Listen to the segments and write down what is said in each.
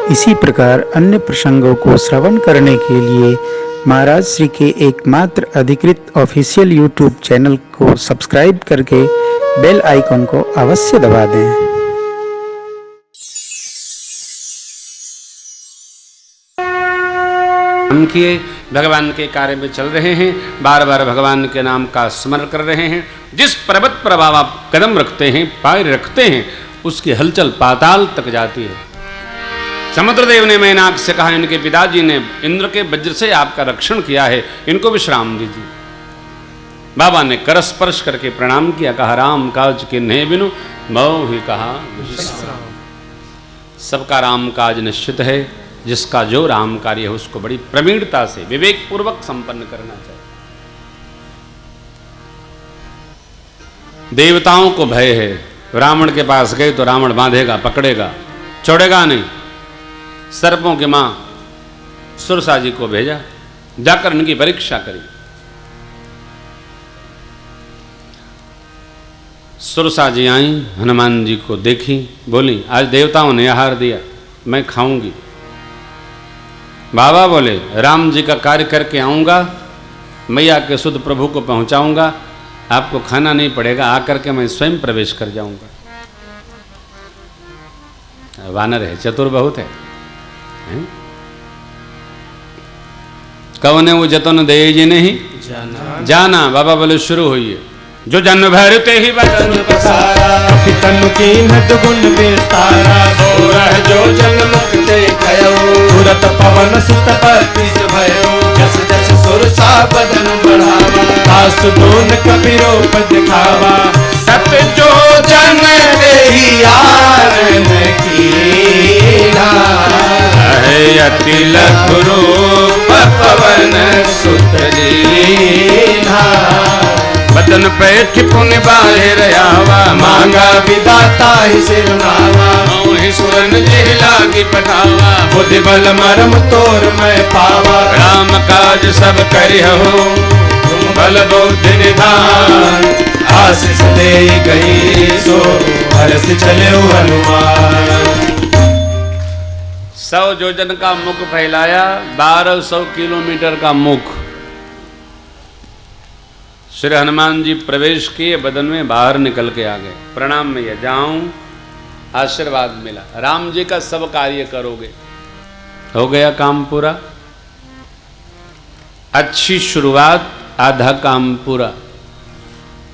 इसी प्रकार अन्य प्रसंगों को श्रवण करने के लिए महाराज श्री के एकमात्र अधिकृत ऑफिशियल यूट्यूब चैनल को सब्सक्राइब करके बेल आइकन को अवश्य दबा दें। किए भगवान के कार्य में चल रहे हैं, बार बार भगवान के नाम का स्मरण कर रहे हैं। जिस पर्वत पर आप कदम रखते हैं, पैर रखते हैं, उसकी हलचल पाताल तक जाती है। समुद्रदेव ने मैनाक से कहा, इनके पिताजी ने इंद्र के वज्र से आपका रक्षण किया है, इनको विश्राम दीजिए। बाबा ने कर स्पर्श करके प्रणाम किया, कहा राम काज किन्हे बिनु मौ ही कहा विश्राम। सबका राम काज निश्चित है, जिसका जो राम कार्य है उसको बड़ी प्रवीणता से विवेक पूर्वक संपन्न करना चाहिए। देवताओं को भय है, रावण के पास गए तो रावण बांधेगा, पकड़ेगा, छोड़ेगा नहीं। सर्पों की मां सुरसा जी को भेजा, जाकर इनकी परीक्षा करी। सुरसा जी आई, हनुमान जी को देखी, बोली आज देवताओं ने आहार दिया, मैं खाऊंगी। बाबा बोले राम जी का कार्य करके आऊँगा, मैया के शुद्ध प्रभु को पहुँचाऊँगा, आपको खाना नहीं पड़ेगा, आकर के मैं स्वयं प्रवेश कर जाऊँगा। वानर है, चतुर बहुत है। कौन है वो जतन दे जी नहीं जाना। बाबा बोले शुरू हुई है। जो जन्म भरते ही बदन पसारा, तनु की नद गुण विस्तारा, सोरह जो जन मुक्ते भयो, तुरत पवन सुत पति भयो, जस जस सुरसा बदन बढ़ावा, दास दोन कपिरोप दिखावा, सत जो जन ही आनन कीना, अति लखुरू पवन सुत लीना, बदन पे ठिपुन बाहिर आवा, मांगा विदाता ही सिरनावा, मोहि सुरन जिह लागी पठावा, बुद्धि बल मरम तोर मैं पावा, राम काज सब करिहु, तुम बल बुद्धि निधान, आशीष दे गई सो हर्ष चले हनुमान। 100 योजन का मुख फैलाया, 1200 किलोमीटर का मुख। श्री हनुमान जी प्रवेश किए, बदन में बाहर निकल के आ गए। प्रणाम में यह जाऊं, आशीर्वाद मिला, राम जी का सब कार्य करोगे। हो गया काम पूरा। अच्छी शुरुआत, आधा काम पूरा।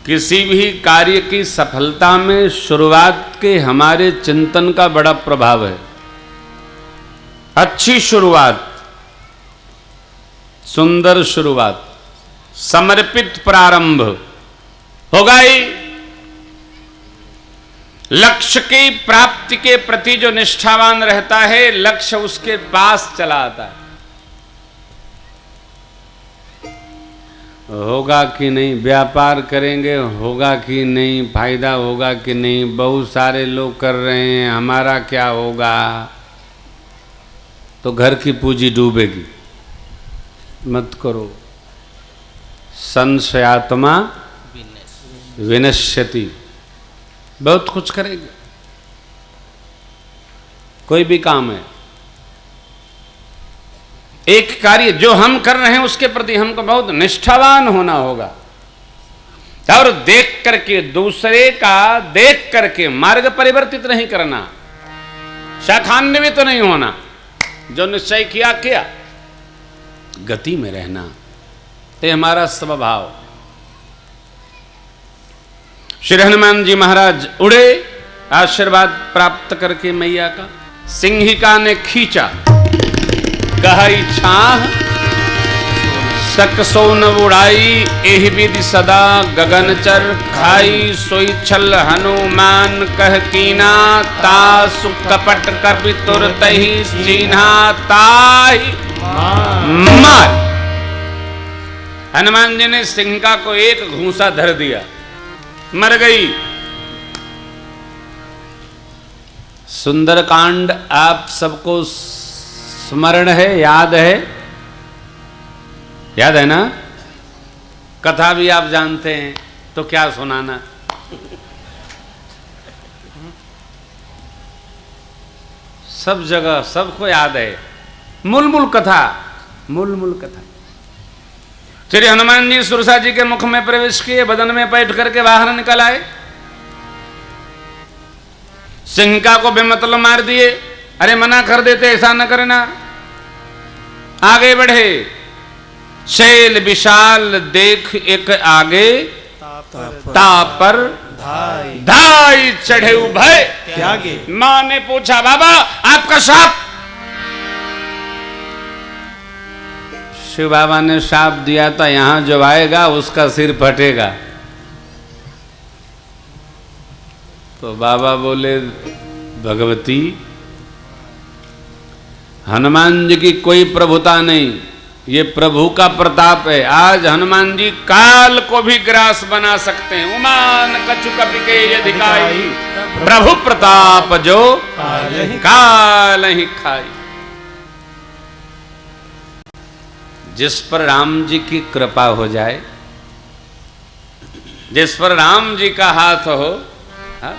किसी भी कार्य की सफलता में शुरुआत के हमारे चिंतन का बड़ा प्रभाव है। अच्छी शुरुआत, सुंदर शुरुआत, समर्पित प्रारंभ होगा ही। लक्ष्य की प्राप्ति के प्रति जो निष्ठावान रहता है, लक्ष्य उसके पास चला आता है। होगा कि नहीं, व्यापार करेंगे होगा कि नहीं, फायदा होगा कि नहीं, बहुत सारे लोग कर रहे हैं, हमारा क्या होगा, तो घर की पूंजी डूबेगी। मत करो। संशयात्मा विनश्यति। बहुत कुछ करेंगे, कोई भी काम है। एक कार्य जो हम कर रहे हैं उसके प्रति हमको बहुत निष्ठावान होना होगा, और देख करके, दूसरे का देख करके मार्ग परिवर्तित नहीं करना, शाखान्वित तो नहीं होना। जो निश्चय किया किया, गति में रहना, ये हमारा स्वभाव। श्री हनुमान जी महाराज उड़े, आशीर्वाद प्राप्त करके मैया का। सिंहिका ने खींचा, गहरी छाह सकसो न उड़ाई, एहि विधि सदा गगनचर खाई, सोई छल हनुमान कह कीना, तासु कपट कपि तुरतहि चीन्हा, ताहि मार। हनुमान जी ने सिंहिका को एक घूंसा धर दिया, मर गई। सुंदरकांड आप सबको स्मरण है, याद है? याद है ना? कथा भी आप जानते हैं, तो क्या सुनाना। सब जगह सबको याद है। मूल कथा, मूल कथा। श्री हनुमान जी सुरसा जी के मुख में प्रवेश किए, बदन में बैठ करके बाहर निकल आए, सिंहिका को बेमतलब मार दिए। अरे मना कर देते, ऐसा न करना। आगे बढ़े, शैल विशाल देख एक आगे, तापर धाई चढ़े भय त्यागे। मां ने पूछा, बाबा आपका शाप? शिव बाबा ने शाप दिया था, यहां जो आएगा उसका सिर फटेगा। तो बाबा बोले, भगवती हनुमान जी की कोई प्रभुता नहीं, ये प्रभु का प्रताप है। आज हनुमान जी काल को भी ग्रास बना सकते हैं। उमान कछु कपि के अधिकाई, प्रभु प्रताप जो काल ही खाई। जिस पर राम जी की कृपा हो जाए, जिस पर राम जी का हाथ हो, हा?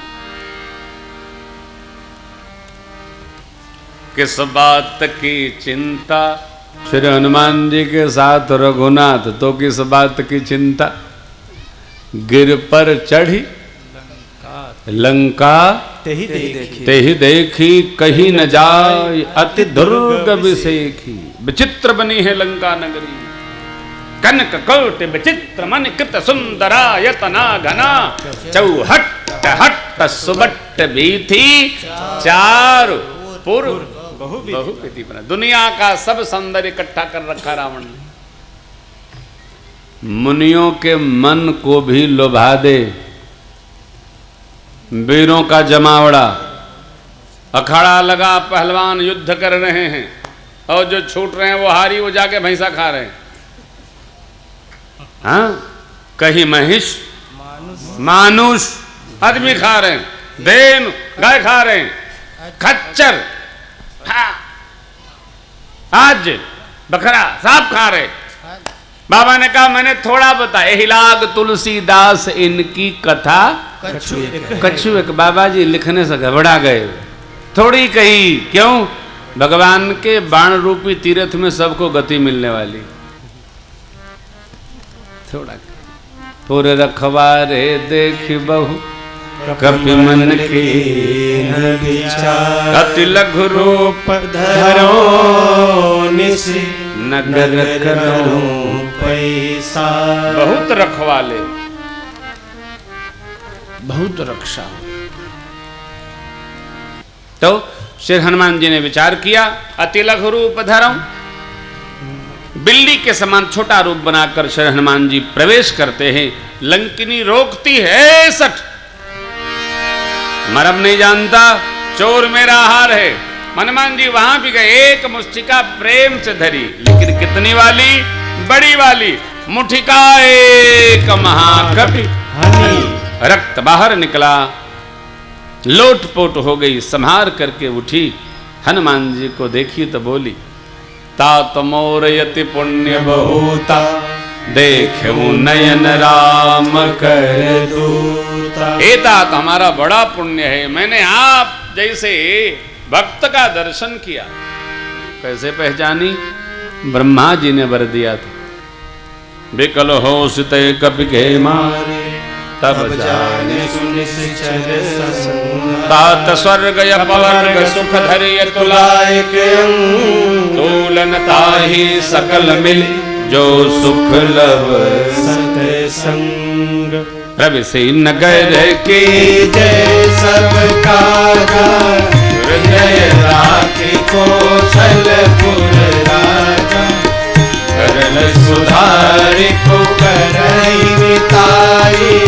किस बात की चिंता। श्री हनुमान जी के साथ रघुनाथ, तो किस बात की चिंता। गिर पर चढ़ी लंका, तेहि देखी कहीं न जाय, अति दुर्ग विसेखी। विचित्र बनी है लंका नगरी, कनक कोट विचित्र मन कृत सुंदरायतना घना। चौहट हट सुबट बीथी, चार पूर्व बहुविधि बना। दुनिया का सब सौंदर्य इकट्ठा कर रखा रावण ने। मुनियों के मन को भी लुभा दे। वीरों का जमावड़ा, अखाड़ा लगा, पहलवान युद्ध कर रहे हैं, और जो छूट रहे हैं वो हारी, वो जाके भैंसा खा रहे हैं। हाँ, कहीं महिष मानुष आदमी खा रहे हैं, देन गाय खा रहे हैं, खच्चर आज बकरा सांप खा रहे। बाबा ने कहा मैंने थोड़ा बताया, हिलाग तुलसीदास इनकी कथा कछु एक। बाबा जी लिखने से घबरा गए, थोड़ी कही। क्यों? भगवान के बाण रूपी तीर्थ में सबको गति मिलने वाली। थोड़ा पुर रखवारे देख बहु, कपि मन की अति लघु रूप धरो निसि, नगर करो पैसा। बहुत रखवाले, बहुत रक्षा। तो श्री हनुमान जी ने विचार किया, अति लघु रूप धरो। बिल्ली के समान छोटा रूप बनाकर श्री हनुमान जी प्रवेश करते हैं। लंकिनी रोकती है, सट मरम नहीं जानता, चोर मेरा आहार है। हनुमान जी वहां भी गए, एक मुष्टिका प्रेम से धरी, लेकिन कितनी वाली? बड़ी वाली। मुठिका एक महाकपि, रक्त बाहर निकला, लोटपोट हो गई। संहार करके उठी, हनुमान जी को देखी तो बोली, तात मोर यति पुण्य बहुता, देखूं नयन राम कर दूता। हे तात, हमारा बड़ा पुण्य है, मैंने आप जैसे भक्त का दर्शन किया। कैसे पहचानी? ब्रह्मा जी ने वर दिया था, बिकल हो सुते कपि के मारे, तब जाने सुनिश्चर सत्संग। तात स्वर्ग अपवर्ग सुख धरिय तुलाय के अंग, तूलन ताहि सकल मिल, जो सुख लब सत्संग। रवि से नगर की जय सब काजा, हृदय राखी कौशलपुर राजा। करल सुधारि को करई मिताई,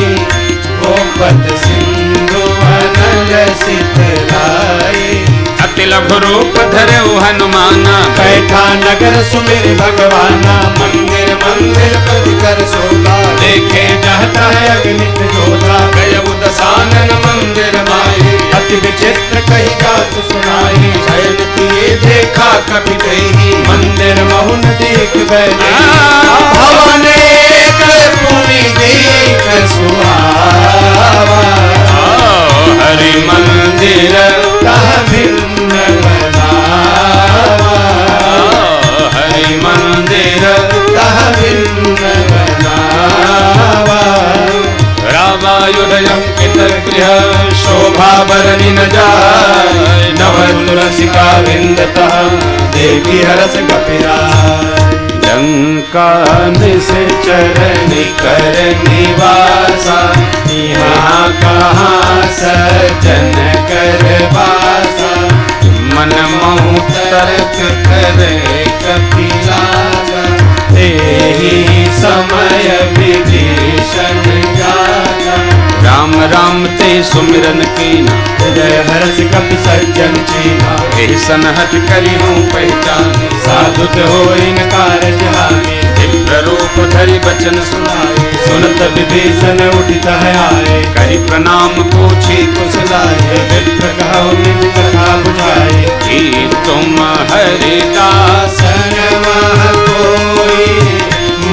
गोपद सिंधु अनल सितलाई। अति लघु रूप धरऊ हनुमाना, बैठा नगर सुमिर भगवाना। मंदिर मंदिर पद कर सोता, देखे जाता है अगणित जोता। गय दसानन मंदिर माही, अति विचित्र कही गात सुनाई। शयन किए देखा कभी कही, मंदिर महुन देख बैठे। भवन एक पुनि देख सुहावा, हरि मंदिर कह भिन्न विंदतः देवी हरस कपिराज। लंका निश्चर निकर निवासा यहाँ कहाँ सज्जन कर वासा। मन मोह तर्क करे कपिराजा तेहि समय विभीषण जागा। राम राम ते सुमिरन कीना हृदय हर्ष कपि सज्जन चीना। ऐसन हट करी हूँ पहचानी साधुत हो इन कारज हानि। दिव्य रूप धरि बचन सुनाए सुनत विभीषण उठित है आए। करी प्रणाम पूछी कुशलाए विप्र कहो निज कथा बुझाए। कि तुम हरिदास वह कोई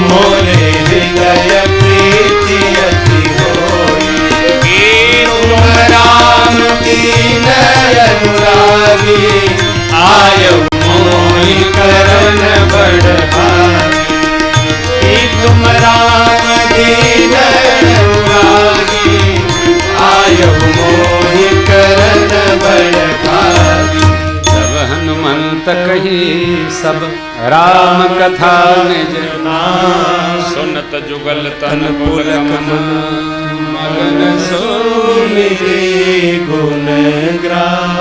मोरे हृदय प्रीति अति होई। कि तुम राम दीन अनुरागी आयु मोहि करन बड़ भागी। कि तुम राम दीन अनुरागी आयु मोहि करन बड़ भागी। सब हनुमंत कही सब राम कथा निज सुनत जुगल तन पुलक मगन सोनिरे गुण ग्राम।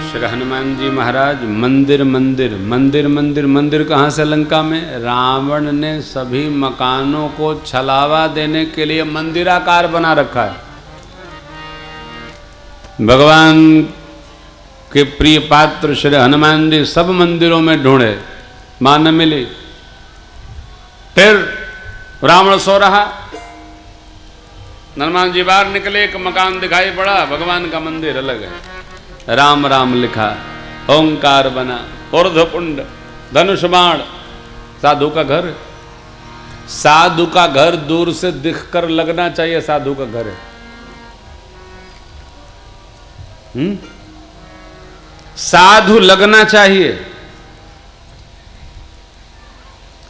श्री हनुमान जी महाराज मंदिर मंदिर मंदिर मंदिर मंदिर कहाँ से लंका में? रावण ने सभी मकानों को छलावा देने के लिए मंदिराकार बना रखा है। भगवान के प्रिय पात्र श्री हनुमान जी सब मंदिरों में ढूंढे, मां न मिली। फिर रावण सो रहा, हनुमान जी बाहर निकले, एक मकान दिखाई पड़ा, भगवान का मंदिर अलग है। राम राम लिखा, ओंकार बना, ऊर्ध्वपुंड, धनुष बाण, साधु का घर। साधु का घर दूर से दिखकर लगना चाहिए साधु का घर है। साधु लगना चाहिए।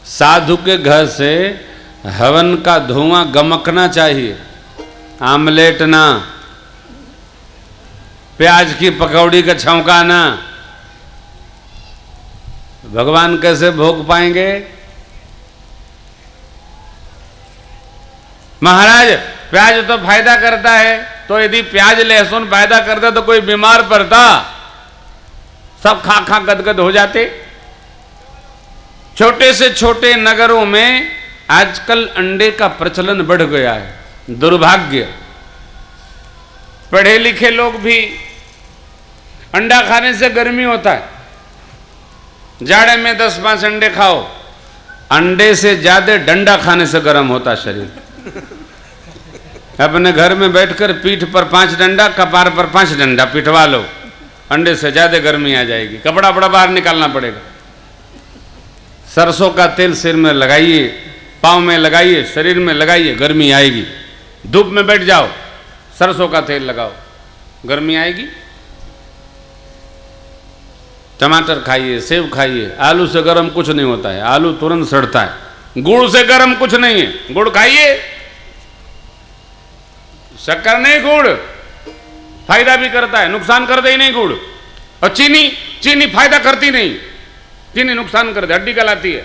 साधु के घर से हवन का धुआं गमकना चाहिए, आमलेट ना, प्याज की पकौड़ी का छौंकाना। भगवान कैसे भोग पाएंगे? महाराज प्याज तो फायदा करता है, तो यदि प्याज लहसुन फायदा करता तो कोई बीमार पड़ता, सब खा खा गदगद हो जाते। छोटे से छोटे नगरों में आजकल अंडे का प्रचलन बढ़ गया है। दुर्भाग्य, पढ़े लिखे लोग भी, अंडा खाने से गर्मी होता है, जाड़े में 10-5 अंडे खाओ, अंडे से ज्यादा डंडा खाने से गर्म होता शरीर। अपने घर में बैठकर पीठ पर 5 डंडा, कपार पर 5 डंडा पिटवा लो, अंडे से ज्यादा गर्मी आ जाएगी। कपड़ा बड़ा बाहर निकालना पड़ेगा। सरसों का तेल सिर में लगाइए, पाँव में लगाइए, शरीर में लगाइए, गर्मी आएगी। धूप में बैठ जाओ, सरसों का तेल लगाओ, गर्मी आएगी। टमाटर खाइए, सेब खाइए, आलू से गर्म कुछ नहीं होता है, आलू तुरंत सड़ता है। गुड़ से गर्म कुछ नहीं है, गुड़ खाइए। शक्कर नहीं, गुड़ फायदा भी करता है, नुकसान कर दे ही नहीं गुड़। और चीनी, चीनी फायदा करती नहीं, चीनी नुकसान कर दे, हड्डी कहलाती है।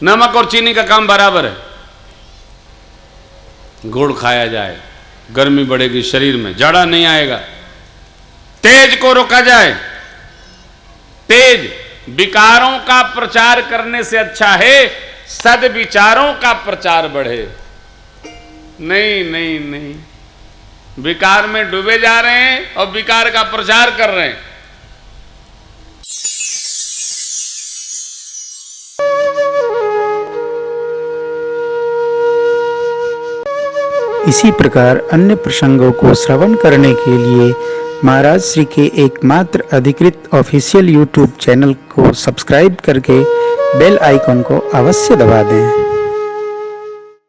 नमक और चीनी का काम बराबर है। गुड़ खाया जाए, गर्मी बढ़ेगी शरीर में, जाड़ा नहीं आएगा। तेज को रोका जाए। तेज विकारों का प्रचार करने से अच्छा है सद्विचारों का प्रचार बढ़े। नहीं नहीं नहीं, विकार में डूबे जा रहे हैं और विकार का प्रचार कर रहे हैं। इसी प्रकार अन्य प्रसंगों को श्रवण करने के लिए महाराज श्री के एकमात्र अधिकृत ऑफिशियल YouTube चैनल को सब्सक्राइब करके बेल आइकन को अवश्य दबा दें।